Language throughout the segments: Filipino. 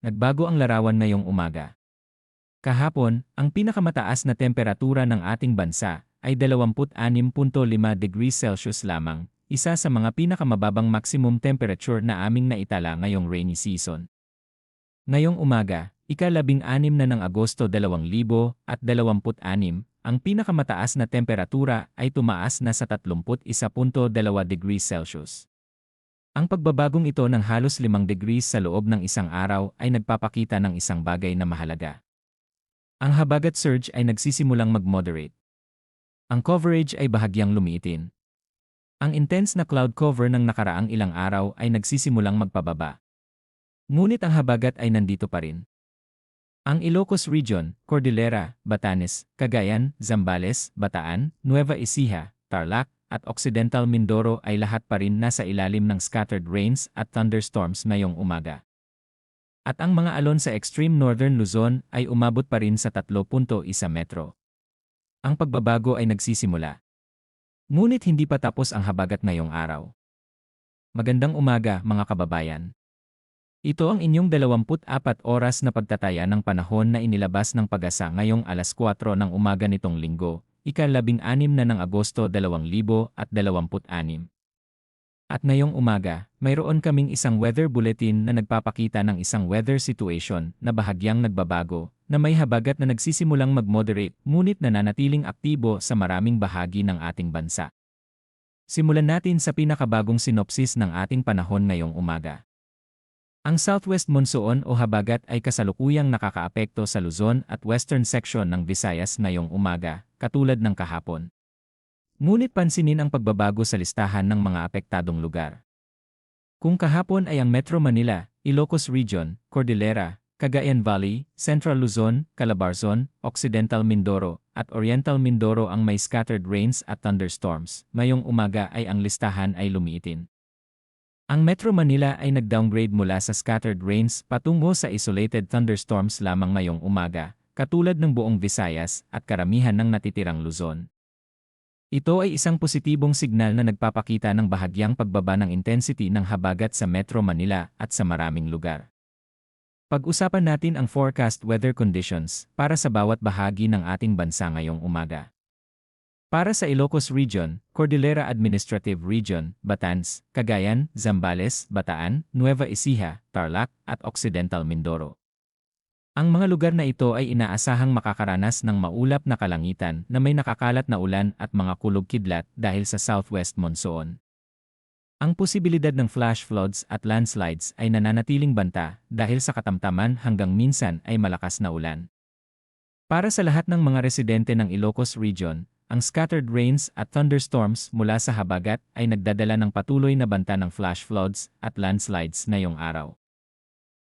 Nagbago ang larawan ngayong umaga. Kahapon, ang pinakamataas na temperatura ng ating bansa ay 26.5 degrees Celsius lamang, isa sa mga pinakamababang maximum temperature na aming naitala ngayong rainy season. Ngayong umaga, ika-16 na ng Agosto 2026, ang pinakamataas na temperatura ay tumaas na sa 31.2 degrees Celsius. Ang pagbabagong ito ng halos 5 degrees sa loob ng isang araw ay nagpapakita ng isang bagay na mahalaga. Ang habagat surge ay nagsisimulang mag-moderate. Ang coverage ay bahagyang lumiitin. Ang intense na cloud cover ng nakaraang ilang araw ay nagsisimulang magpababa. Ngunit ang habagat ay nandito pa rin. Ang Ilocos Region, Cordillera, Batanes, Cagayan, Zambales, Bataan, Nueva Ecija, Tarlac, at Occidental Mindoro ay lahat pa rin nasa ilalim ng scattered rains at thunderstorms ngayong umaga. At ang mga alon sa extreme northern Luzon ay umabot pa rin sa 3.1 metro. Ang pagbabago ay nagsisimula. Ngunit hindi pa tapos ang habagat ngayong araw. Magandang umaga, mga kababayan. Ito ang inyong 24 oras na pagtataya ng panahon na inilabas ng Pag-asa ngayong alas 4 ng umaga nitong linggo, ika-16 na ng Agosto 2026. At ngayong umaga, mayroon kaming isang weather bulletin na nagpapakita ng isang weather situation na bahagyang nagbabago, na may habagat na nagsisimulang mag-moderate ngunit nananatiling aktibo sa maraming bahagi ng ating bansa. Simulan natin sa pinakabagong sinopsis ng ating panahon ngayong umaga. Ang southwest monsoon o habagat ay kasalukuyang nakakaapekto sa Luzon at western section ng Visayas ngayong umaga, katulad ng kahapon. Ngunit pansinin ang pagbabago sa listahan ng mga apektadong lugar. Kung kahapon ay ang Metro Manila, Ilocos Region, Cordillera, Cagayan Valley, Central Luzon, Calabarzon, Occidental Mindoro, at Oriental Mindoro ang may scattered rains at thunderstorms, ngayong umaga ay ang listahan ay lumiitin. Ang Metro Manila ay nag-downgrade mula sa scattered rains patungo sa isolated thunderstorms lamang ngayong umaga, katulad ng buong Visayas at karamihan ng natitirang Luzon. Ito ay isang positibong signal na nagpapakita ng bahagyang pagbaba ng intensity ng habagat sa Metro Manila at sa maraming lugar. Pag-usapan natin ang forecast weather conditions para sa bawat bahagi ng ating bansa ngayong umaga. Para sa Ilocos Region, Cordillera Administrative Region, Batanes, Cagayan, Zambales, Bataan, Nueva Ecija, Tarlac, at Occidental Mindoro. Ang mga lugar na ito ay inaasahang makakaranas ng maulap na kalangitan na may nakakalat na ulan at mga kulog-kidlat dahil sa southwest monsoon. Ang posibilidad ng flash floods at landslides ay nananatiling banta dahil sa katamtaman hanggang minsan ay malakas na ulan. Para sa lahat ng mga residente ng Ilocos Region, ang scattered rains at thunderstorms mula sa habagat ay nagdadala ng patuloy na banta ng flash floods at landslides ngayong araw.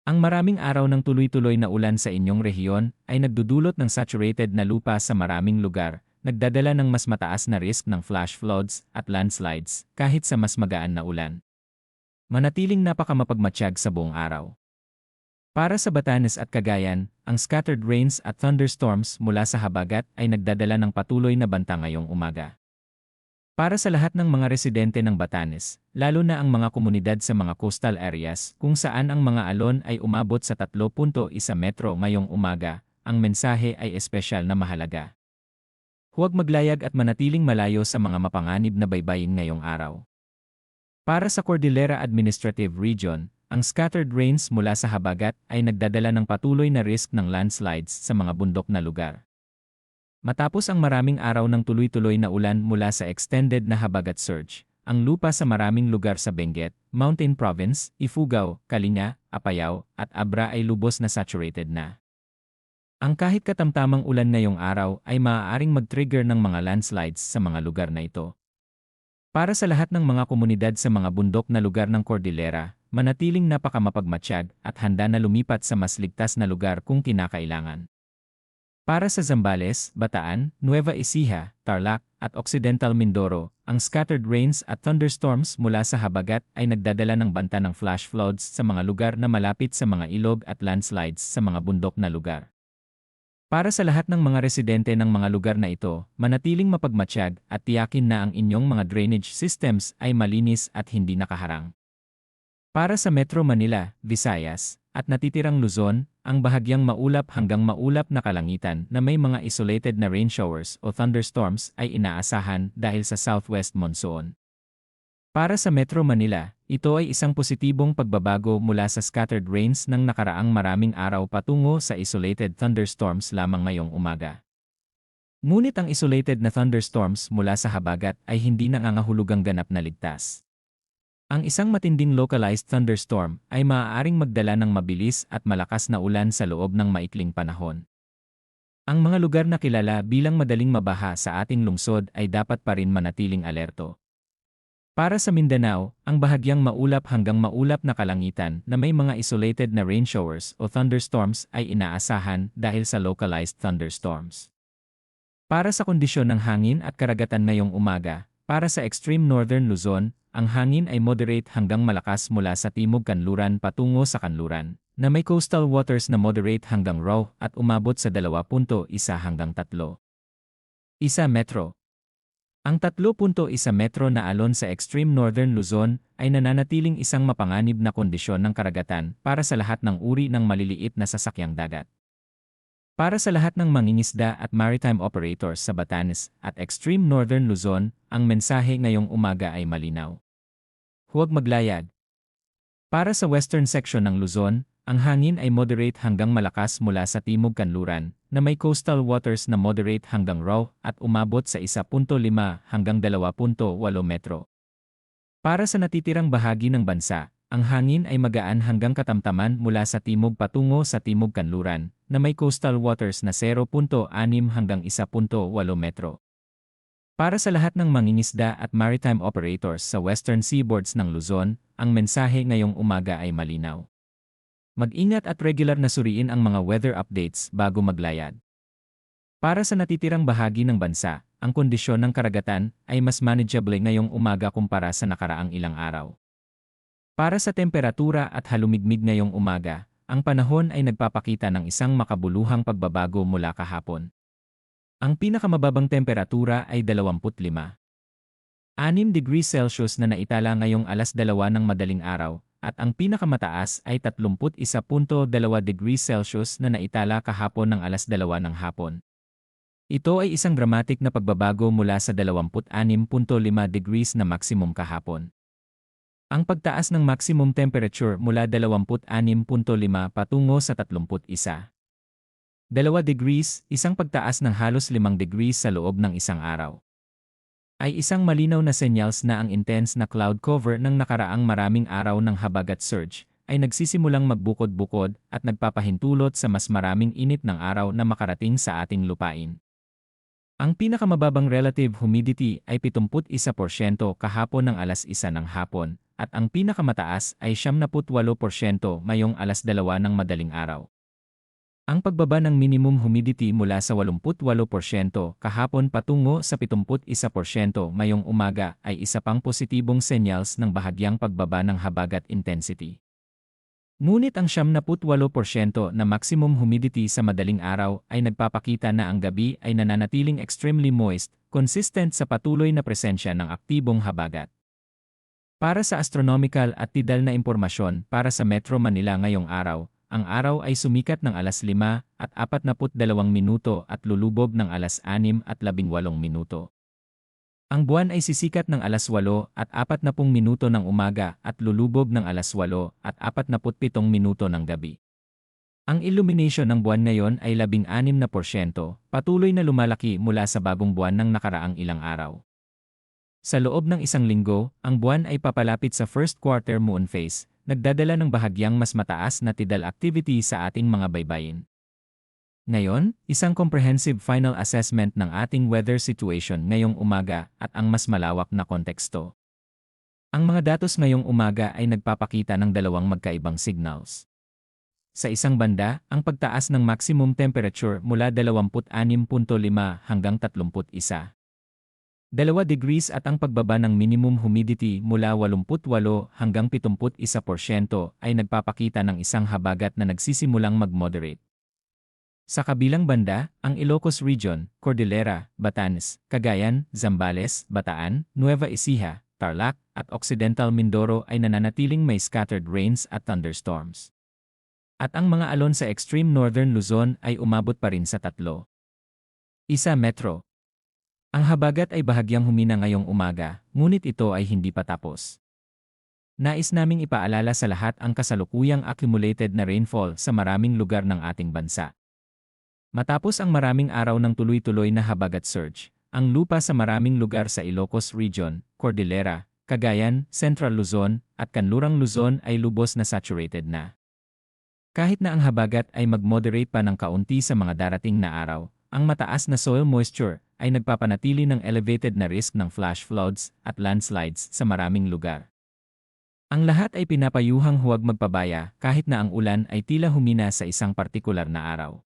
Ang maraming araw ng tuloy-tuloy na ulan sa inyong rehiyon ay nagdudulot ng saturated na lupa sa maraming lugar, nagdadala ng mas mataas na risk ng flash floods at landslides kahit sa mas magaan na ulan. Manatiling napakamapagmatsyag sa buong araw. Para sa Batanes at Cagayan, ang scattered rains at thunderstorms mula sa habagat ay nagdadala ng patuloy na banta ngayong umaga. Para sa lahat ng mga residente ng Batanes, lalo na ang mga komunidad sa mga coastal areas kung saan ang mga alon ay umabot sa 3.1 metro ngayong umaga, ang mensahe ay espesyal na mahalaga. Huwag maglayag at manatiling malayo sa mga mapanganib na baybayin ngayong araw. Para sa Cordillera Administrative Region, ang scattered rains mula sa habagat ay nagdadala ng patuloy na risk ng landslides sa mga bundok na lugar. Matapos ang maraming araw ng tuloy-tuloy na ulan mula sa extended na habagat surge, ang lupa sa maraming lugar sa Benguet, Mountain Province, Ifugao, Kalinga, Apayao, at Abra ay lubos na saturated na. Ang kahit katamtamang ulan ngayong araw ay maaaring mag-trigger ng mga landslides sa mga lugar na ito. Para sa lahat ng mga komunidad sa mga bundok na lugar ng Cordillera, manatiling napakamapagmatsyag at handa na lumipat sa mas ligtas na lugar kung kinakailangan. Para sa Zambales, Bataan, Nueva Ecija, Tarlac, at Occidental Mindoro, ang scattered rains at thunderstorms mula sa habagat ay nagdadala ng banta ng flash floods sa mga lugar na malapit sa mga ilog at landslides sa mga bundok na lugar. Para sa lahat ng mga residente ng mga lugar na ito, manatiling mapagmatsyag at tiyakin na ang inyong mga drainage systems ay malinis at hindi nakaharang. Para sa Metro Manila, Visayas, at natitirang Luzon, ang bahagyang maulap hanggang maulap na kalangitan na may mga isolated na rain showers o thunderstorms ay inaasahan dahil sa southwest monsoon. Para sa Metro Manila, ito ay isang positibong pagbabago mula sa scattered rains ng nakaraang maraming araw patungo sa isolated thunderstorms lamang ngayong umaga. Ngunit ang isolated na thunderstorms mula sa habagat ay hindi nangangahulugang ganap na ligtas. Ang isang matinding localized thunderstorm ay maaaring magdala ng mabilis at malakas na ulan sa loob ng maikling panahon. Ang mga lugar na kilala bilang madaling mabaha sa ating lungsod ay dapat pa rin manatiling alerto. Para sa Mindanao, ang bahagyang maulap hanggang maulap na kalangitan na may mga isolated na rain showers o thunderstorms ay inaasahan dahil sa localized thunderstorms. Para sa kondisyon ng hangin at karagatan ngayong umaga, para sa extreme northern Luzon, ang hangin ay moderate hanggang malakas mula sa timog kanluran patungo sa kanluran, na may coastal waters na moderate hanggang raw at umabot sa 2.1 hanggang 3. Isa metro. Ang 3.1 metro na alon sa extreme northern Luzon ay nananatiling isang mapanganib na kondisyon ng karagatan para sa lahat ng uri ng maliliit na sasakyang dagat. Para sa lahat ng mangingisda at maritime operators sa Batanes at extreme northern Luzon, ang mensahe ngayong umaga ay malinaw. Huwag maglayag. Para sa western section ng Luzon, ang hangin ay moderate hanggang malakas mula sa timog kanluran, na may coastal waters na moderate hanggang raw at umabot sa 1.5 hanggang 2.8 metro. Para sa natitirang bahagi ng bansa, ang hangin ay magaan hanggang katamtaman mula sa timog patungo sa timog kanluran, na may coastal waters na 0.6 hanggang 1.8 metro. Para sa lahat ng mangingisda at maritime operators sa western seaboards ng Luzon, ang mensahe ngayong umaga ay malinaw. Mag-ingat at regular na suriin ang mga weather updates bago maglayad. Para sa natitirang bahagi ng bansa, ang kondisyon ng karagatan ay mas manageable ngayong umaga kumpara sa nakaraang ilang araw. Para sa temperatura at halumigmig ngayong umaga, ang panahon ay nagpapakita ng isang makabuluhang pagbabago mula kahapon. Ang pinakamababang temperatura ay 25.6 degrees Celsius na naitala ngayong 2:00 ng madaling araw, at ang pinakamataas ay 31.2 degrees Celsius na naitala kahapon ng 2:00 ng hapon. Ito ay isang dramatic na pagbabago mula sa 26.5 degrees na maximum kahapon. Ang pagtaas ng maximum temperature mula 26.5 patungo sa 31. 2 degrees, isang pagtaas ng halos 5 degrees sa loob ng isang araw, ay isang malinaw na senyals na ang intense na cloud cover ng nakaraang maraming araw ng habagat surge ay nagsisimulang magbukod-bukod at nagpapahintulot sa mas maraming init ng araw na makarating sa ating lupain. Ang pinakamababang relative humidity ay 71% kahapon ng 1:00 ng hapon, at ang pinakamataas ay 78% ngayong 2:00 ng madaling araw. Ang pagbaba ng minimum humidity mula sa 88% kahapon patungo sa 71% ngayong umaga ay isa pang positibong senyals ng bahagyang pagbaba ng habagat intensity. Ngunit ang 78% na maximum humidity sa madaling araw ay nagpapakita na ang gabi ay nananatiling extremely moist, consistent sa patuloy na presensya ng aktibong habagat. Para sa astronomical at tidal na impormasyon para sa Metro Manila ngayong araw, ang araw ay sumikat ng 5:42 at lulubog ng 6:18. Ang buwan ay sisikat ng 8:40 ng umaga at lulubog ng 8:47 ng gabi. Ang illumination ng buwan ngayon ay 16%, patuloy na lumalaki mula sa bagong buwan ng nakaraang ilang araw. Sa loob ng isang linggo, ang buwan ay papalapit sa first quarter moon phase, nagdadala ng bahagyang mas mataas na tidal activity sa ating mga baybayin. Ngayon, isang comprehensive final assessment ng ating weather situation ngayong umaga at ang mas malawak na konteksto. Ang mga datos ngayong umaga ay nagpapakita ng dalawang magkaibang signals. Sa isang banda, ang pagtaas ng maximum temperature mula 26.5 hanggang 31. 2 degrees at ang pagbaba ng minimum humidity mula 88 hanggang 71% ay nagpapakita ng isang habagat na nagsisimulang mag-moderate. Sa kabilang banda, ang Ilocos Region, Cordillera, Batanes, Cagayan, Zambales, Bataan, Nueva Ecija, Tarlac, at Occidental Mindoro ay nananatiling may scattered rains at thunderstorms. At ang mga alon sa extreme northern Luzon ay umabot pa rin sa 3. Metro. Ang habagat ay bahagyang humina ngayong umaga, ngunit ito ay hindi pa tapos. Nais naming ipaalala sa lahat ang kasalukuyang accumulated na rainfall sa maraming lugar ng ating bansa. Matapos ang maraming araw ng tuloy-tuloy na habagat surge, ang lupa sa maraming lugar sa Ilocos Region, Cordillera, Cagayan, Central Luzon, at Kanlurang Luzon ay lubos na saturated na. Kahit na ang habagat ay mag-moderate pa ng kaunti sa mga darating na araw, ang mataas na soil moisture ay nagpapanatili ng elevated na risk ng flash floods at landslides sa maraming lugar. Ang lahat ay pinapayuhang huwag magpabaya kahit na ang ulan ay tila humina sa isang partikular na araw.